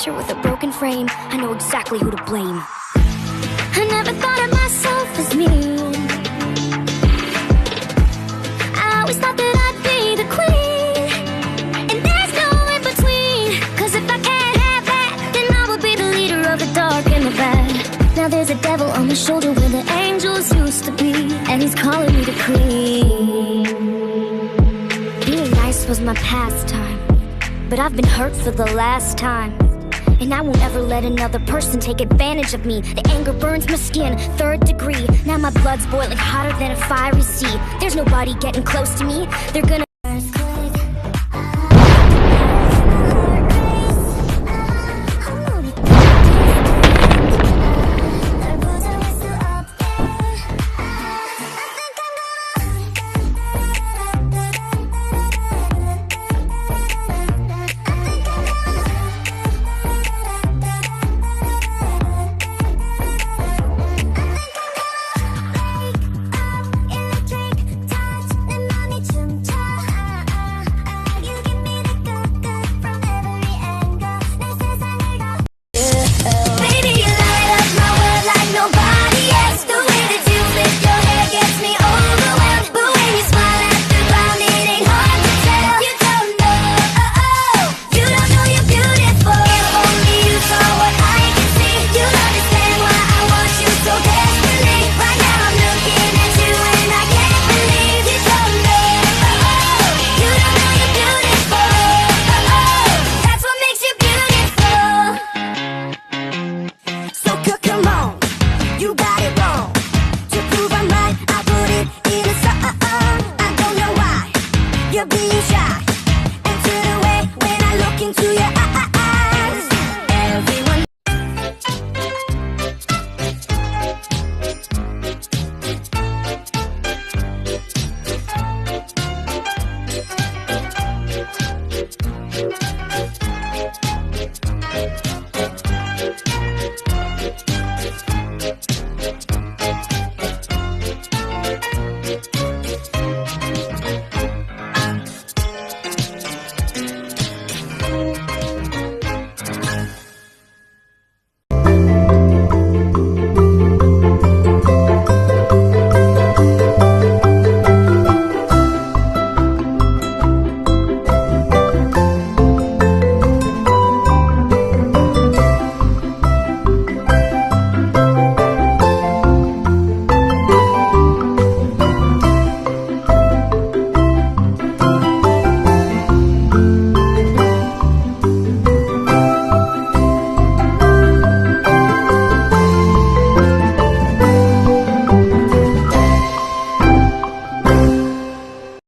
With a broken frame, I know exactly who to blame. I never thought of myself as mean. I always thought that I'd be the queen, and there's no in between. Cause if I can't have that, then I will be the leader of the dark and the bad. Now there's a devil on my shoulder where the angels used to be, and he's calling me the queen. Being nice was my pastime, but I've been hurt for the last time. And I won't ever let another person take advantage of me. The anger burns my skin, 3rd degree. Now my blood's boiling hotter than a fiery sea. There's nobody getting close to me. They're gonna